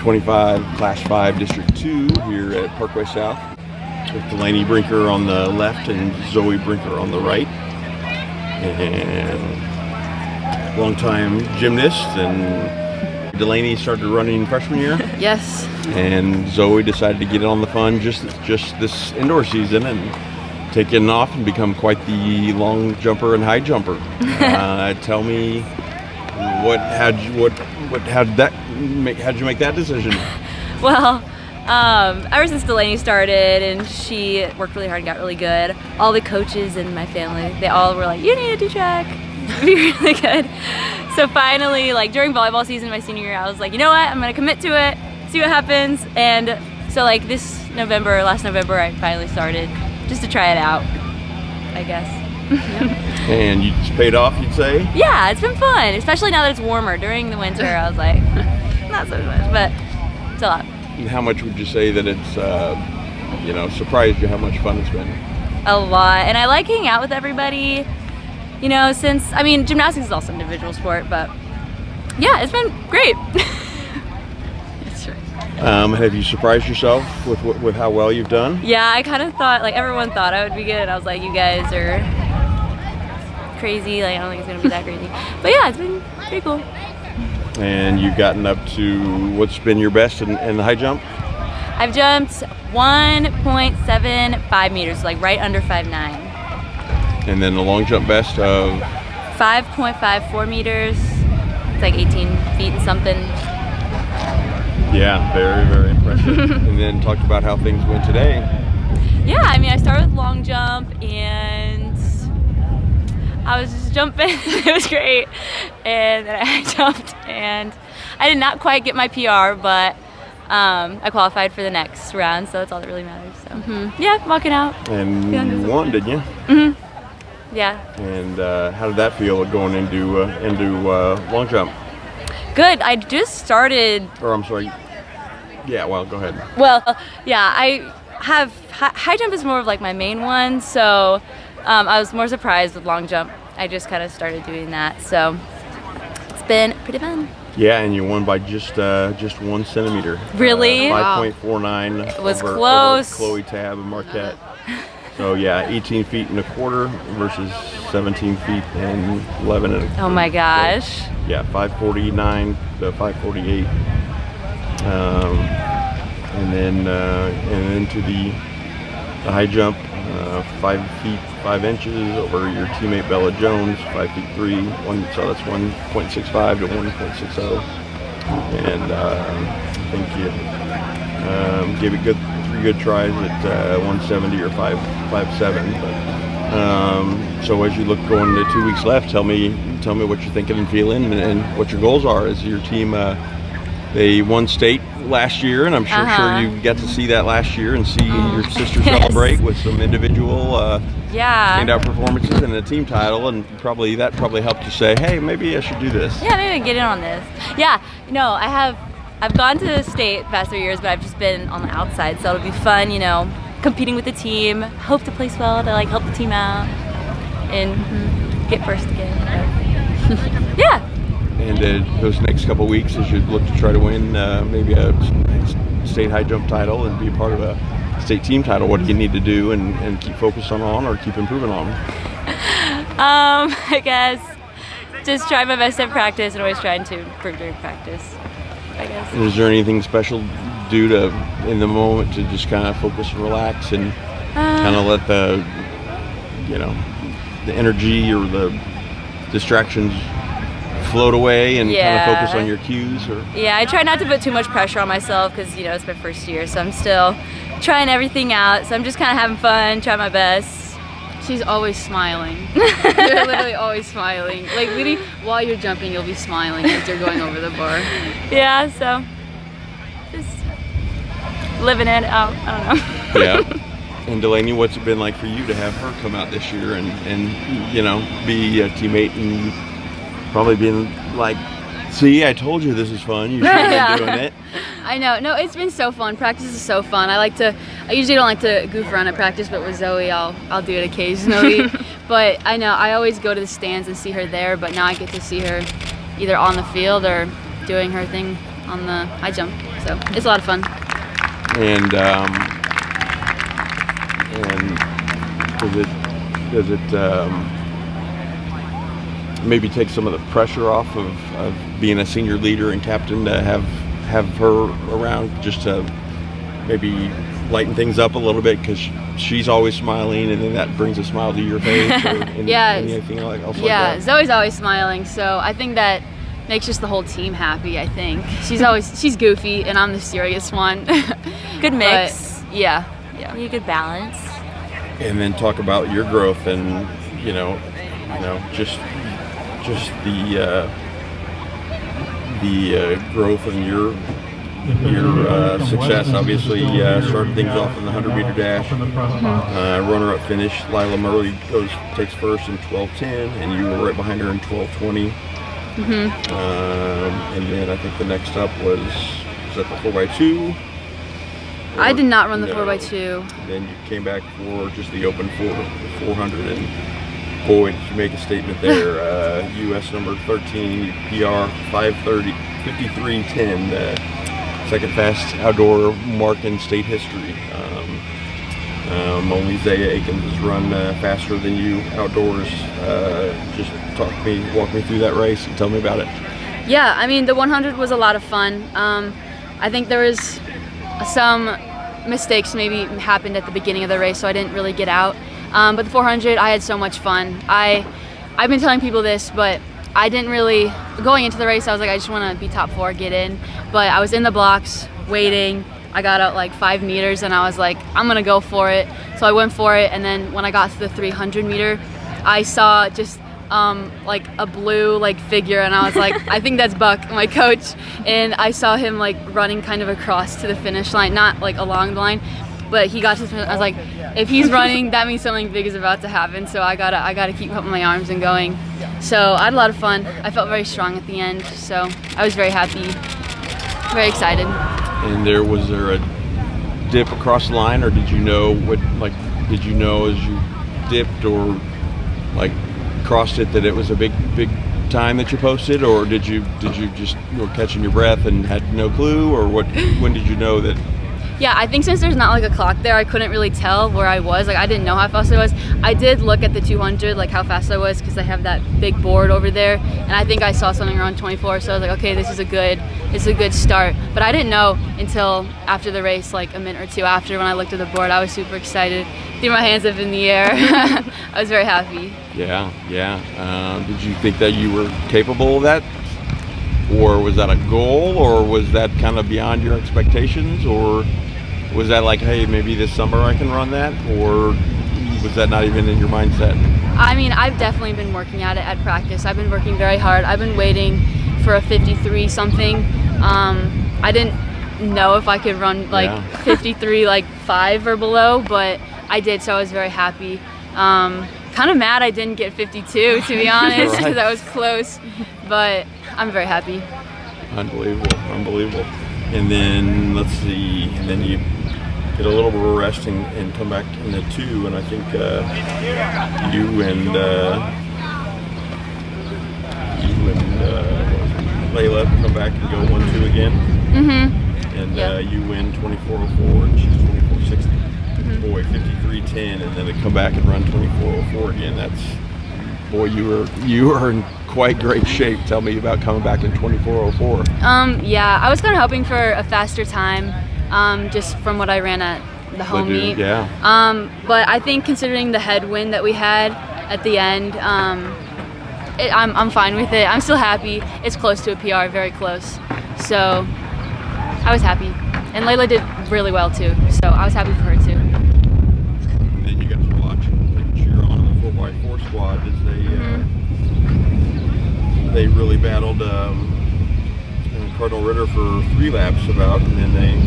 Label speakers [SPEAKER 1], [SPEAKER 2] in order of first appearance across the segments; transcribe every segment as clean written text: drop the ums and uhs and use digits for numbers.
[SPEAKER 1] 25, Class 5, District 2 here at Parkway South with Delaney Brinker on the left and Zoey Brinker on the right. And longtime gymnast, and Delaney started running freshman year.
[SPEAKER 2] Yes.
[SPEAKER 1] And Zoey decided to get in on the fun just this indoor season and taken off and become quite the long jumper and high jumper. Tell me, how'd you make that decision?
[SPEAKER 2] Well, ever since Delaney started and she worked really hard and got really good, all the coaches in my family, they all were like, you need to do track, you'd be really good. So finally, like during volleyball season my senior year, I was like, you know what, I'm gonna commit to it, see what happens. And so like last November, I finally started just to try it out, I guess.
[SPEAKER 1] And it's paid off, you'd say?
[SPEAKER 2] Yeah, it's been fun, especially now that it's warmer. During the winter, I was like, not so much, but it's a lot.
[SPEAKER 1] And how much would you say that it's, surprised you how much fun it's been?
[SPEAKER 2] A lot, and I like hanging out with everybody. Gymnastics is also an individual sport, but yeah, it's been great.
[SPEAKER 1] That's right. Have you surprised yourself with how well you've done?
[SPEAKER 2] Yeah, I kind of thought, like everyone thought I would be good, and I was like, you guys are crazy, like I don't think it's gonna be that crazy. But yeah, it's been pretty cool.
[SPEAKER 1] And you've gotten up to what's been your best in the high jump?
[SPEAKER 2] I've jumped 1.75 meters, like right under 5'9".
[SPEAKER 1] And then the long jump best of?
[SPEAKER 2] 5.54 meters. It's like 18 feet and something.
[SPEAKER 1] Yeah, very, very impressive. And then talked about how things went today.
[SPEAKER 2] Yeah, I started with long jump and I was just jumping. It was great. And then I jumped and I did not quite get my PR, but I qualified for the next round, so that's all that really matters. So yeah, walking out.
[SPEAKER 1] And you won, didn't you?
[SPEAKER 2] Yeah.
[SPEAKER 1] And how did that feel going into long jump?
[SPEAKER 2] Good. I just started.
[SPEAKER 1] Or I'm sorry. Yeah. Well, go ahead.
[SPEAKER 2] Well, yeah. I have high jump is more of like my main one, so I was more surprised with long jump. I just kind of started doing that, so it's been pretty fun.
[SPEAKER 1] Yeah, and you won by just 1 centimeter.
[SPEAKER 2] Really?
[SPEAKER 1] 5.49.
[SPEAKER 2] It was
[SPEAKER 1] over
[SPEAKER 2] close.
[SPEAKER 1] Chloe Tab and Marquette. So yeah, 18 feet and a quarter versus 17 feet and 11 and a quarter.
[SPEAKER 2] Oh my gosh.
[SPEAKER 1] So, yeah, 5:49 to 5:48. And then to the high jump, 5 feet 5 inches over your teammate Bella Jones, 5'3". So that's 1.65 to 1.60. And I think you gave it 3 good tries at 170 or 5.7. But so as you look going to 2 weeks left, tell me what you're thinking and feeling, and what your goals are. As your team, they won state last year, and I'm sure you got to see that last year and see your sister celebrate with some individual standout performances and a team title, and that probably helped you say, hey, maybe I should do this.
[SPEAKER 2] Yeah, maybe I get in on this. Yeah, I've gone to state the past 3 years, but I've just been on the outside, so it'll be fun, competing with the team. Hope to place well to help the team out and get first again. Yeah.
[SPEAKER 1] And those next couple of weeks, as you look to try to win maybe a state high jump title and be a part of a state team title, what do you need to do and keep focusing on or keep improving on?
[SPEAKER 2] I guess just try my best at practice and always trying to improve during practice, I guess.
[SPEAKER 1] And is there anything special do to in the moment to just kind of focus and relax and kind of let the energy or the distractions float away and kind of focus on your cues? Or?
[SPEAKER 2] Yeah, I try not to put too much pressure on myself because it's my first year, so I'm still trying everything out. So I'm just kind of having fun, trying my best.
[SPEAKER 3] She's always smiling. You're literally always smiling. Like literally, while you're jumping, you'll be smiling as you're going over the bar.
[SPEAKER 2] Yeah, so just living it out. I don't know.
[SPEAKER 1] Yeah. And Delaney, what's it been like for you to have her come out this year and be a teammate and probably being like, see, I told you this is fun. You should have been doing it.
[SPEAKER 3] I know. No, it's been so fun. Practice is so fun. I usually don't like to goof around at practice, but with Zoey, I'll do it occasionally. But I know I always go to the stands and see her there, but now I get to see her either on the field or doing her thing on the high jump. So it's a lot of fun.
[SPEAKER 1] And does it maybe take some of the pressure off of being a senior leader and captain to have her around, just to maybe lighten things up a little bit, because she's always smiling, and then that brings a smile to your face? Or anything else like that?
[SPEAKER 3] Zoe's always smiling, so I think that makes just the whole team happy. I think she's goofy, and I'm the serious one.
[SPEAKER 2] Good mix.
[SPEAKER 3] But, yeah.
[SPEAKER 2] You a good balance.
[SPEAKER 1] And then talk about your growth, and just the growth and your success. Obviously, started things off in the 100-meter dash. Runner-up finish. Lila Murray takes first in 12:10, and you were right behind her in 12:20. And then I think the next up was that the 4x2?
[SPEAKER 3] I did not run the 4x2.
[SPEAKER 1] Then you came back for just the open 400, and boy, did you make a statement there. U.S. number 13, PR 53:10, second fast outdoor mark in state history. Only Zaya Akins has run faster than you outdoors. Just walk me through that race and tell me about it.
[SPEAKER 3] Yeah, I mean, the 100 was a lot of fun. I think there was some mistakes maybe happened at the beginning of the race, so I didn't really get out. But the 400, I had so much fun. I've been telling people this, but I didn't really, going into the race, I was like, I just want to be top 4, get in. But I was in the blocks, waiting. I got out like 5 meters, and I was like, I'm going to go for it. So I went for it, and then when I got to the 300 meter, I saw just like a blue figure, and I was like, I think that's Buck, my coach. And I saw him like running kind of across to the finish line, not like along the line, but he got to the finish. I was like, if he's running, that means something big is about to happen, so I gotta keep up my arms and going. So I had a lot of fun. I felt very strong at the end, so I was very happy, very excited.
[SPEAKER 1] And was there a dip across the line, or did you know did you know as you dipped or crossed it that it was a big time that you posted, or did you just were catching your breath and had no clue, or when did you know that?
[SPEAKER 3] Yeah, I think since there's not like a clock there, I couldn't really tell where I was. I didn't know how fast I was. I did look at the 200, how fast I was, because they have that big board over there, and I think I saw something around 24. So I was like, okay, this is a good start. But I didn't know until after the race, like a minute or two after, when I looked at the board. I was super excited, threw my hands up in the air. I was very happy.
[SPEAKER 1] Yeah. Did you think that you were capable of that? Or was that a goal, or was that kind of beyond your expectations, or was that like, hey, maybe this summer I can run that, or was that not even in your mindset?
[SPEAKER 3] I mean, I've definitely been working at it at practice. I've been working very hard. I've been waiting for a 53 something. I didn't know if I could run 53 5 or below, but I did, so I was very happy. Kind of mad I didn't get 52, to be honest, because I was close, but I'm very happy.
[SPEAKER 1] Unbelievable. And then let's see, and then you get a little bit of rest and come back in the 2, and I think you and Layla come back and go 1-2 again. And you win 24:04 and she's 24:60. Boy, 53:10, and then to come back and run 24:04 again. You were in quite great shape. Tell me about coming back in 24:04.
[SPEAKER 3] Yeah, I was kind of hoping for a faster time, just from what I ran at the home
[SPEAKER 1] Ladue,
[SPEAKER 3] meet.
[SPEAKER 1] Yeah.
[SPEAKER 3] But I think considering the headwind that we had at the end, I'm fine with it. I'm still happy. It's close to a PR, very close. So I was happy. And Layla did really well too, so I was happy for her too.
[SPEAKER 1] And then you got to watch and cheer on the 4x4 squad as they really battled Cardinal Ritter for 3 laps about, and then they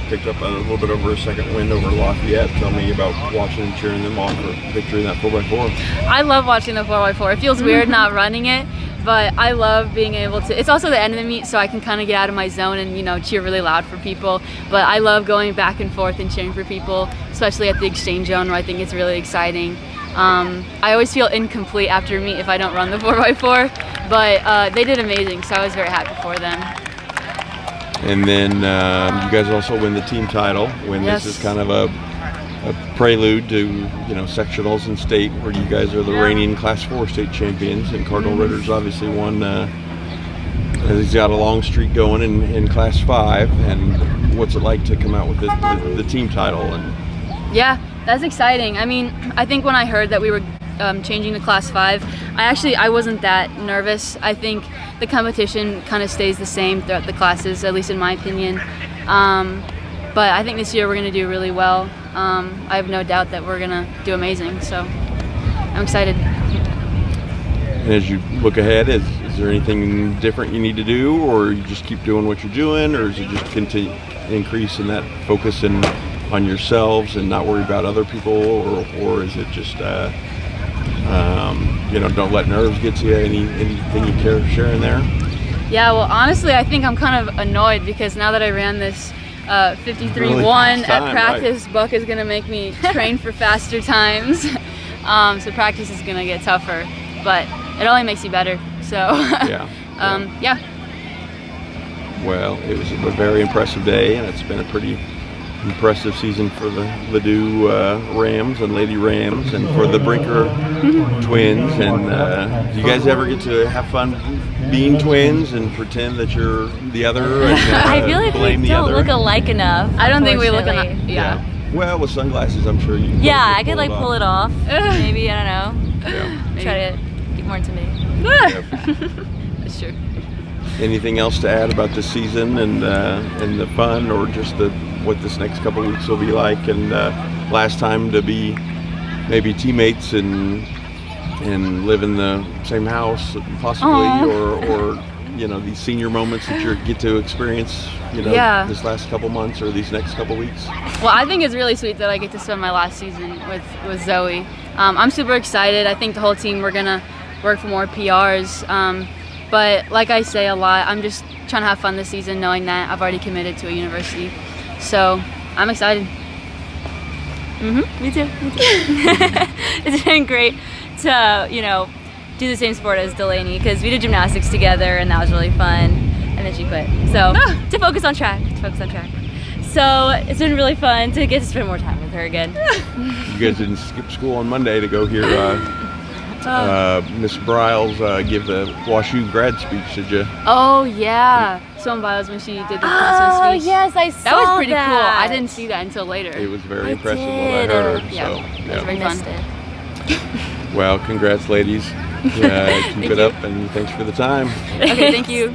[SPEAKER 1] picked up a little bit over a second win over Lafayette. Tell me about watching and cheering them on for victory in that 4x4.
[SPEAKER 3] I love watching the 4x4. It feels weird not running it, but I love being able to. It's also the end of the meet, so I can kind of get out of my zone and cheer really loud for people. But I love going back and forth and cheering for people, especially at the exchange zone, where I think it's really exciting. I always feel incomplete after a meet if I don't run the 4x4, but they did amazing, so I was very happy for them.
[SPEAKER 1] And then you guys also win the team title.
[SPEAKER 3] Yes.
[SPEAKER 1] This is kind of a prelude to sectionals and state, where you guys are the reigning Class 4 state champions, and Cardinal Ritter's obviously won. He's got a long streak going in Class 5. And what's it like to come out with the team title? And
[SPEAKER 3] yeah, that's exciting. I mean, I think when I heard that we were changing to Class 5, I wasn't that nervous. I think the competition kind of stays the same throughout the classes, at least in my opinion. But I think this year we're going to do really well. I have no doubt that we're going to do amazing, so I'm excited.
[SPEAKER 1] And as you look ahead, is there anything different you need to do, or you just keep doing what you're doing, or is it just continue increase in that focus on yourselves and not worry about other people, or is it just don't let nerves get to you? Anything you care to share in there?
[SPEAKER 3] Yeah, well, honestly, I think I'm kind of annoyed because now that I ran this 53.1 at practice, right, Buck is going to make me train for faster times. So practice is going to get tougher, but it only makes you better. So yeah.
[SPEAKER 1] Well, it was a very impressive day, and it's been a pretty impressive season for the Ladue Rams and Lady Rams, and for the Brinker twins. And do you guys ever get to have fun being twins and pretend that you're the other? And,
[SPEAKER 2] I feel like we don't look alike enough.
[SPEAKER 3] I don't think we look alike. Yeah.
[SPEAKER 1] Well, with sunglasses, I'm sure you.
[SPEAKER 2] Yeah, I could pull it off. Maybe, I don't know.
[SPEAKER 1] Yeah.
[SPEAKER 2] Try to get more intimidating.
[SPEAKER 3] That's true.
[SPEAKER 1] Anything else to add about this season and the fun, or just what this next couple of weeks will be like, and last time to be maybe teammates and live in the same house possibly, or these senior moments that you get to experience this last couple months or these next couple weeks?
[SPEAKER 3] Well, I think it's really sweet that I get to spend my last season with Zoey. I'm super excited. I think the whole team, we're gonna work for more PRs. But like I say a lot, I'm just trying to have fun this season, knowing that I've already committed to a university. So I'm excited.
[SPEAKER 2] Me too. It's been great to do the same sport as Delaney, because we did gymnastics together and that was really fun, and then she quit. So to focus on track. So it's been really fun to get to spend more time with her again.
[SPEAKER 1] You guys didn't skip school on Monday to go hear Miss Briles give the WashU grad speech, did you?
[SPEAKER 3] Oh yeah, Sloan Biles when she did the commencement speech.
[SPEAKER 2] Oh yes, I saw that.
[SPEAKER 3] That was pretty cool. I didn't see that until later.
[SPEAKER 1] It was very impressive when I heard her.
[SPEAKER 3] Yeah, it was very fun.
[SPEAKER 1] Well, congrats, ladies. Keep it up, and thanks for the time.
[SPEAKER 3] Okay, thank you.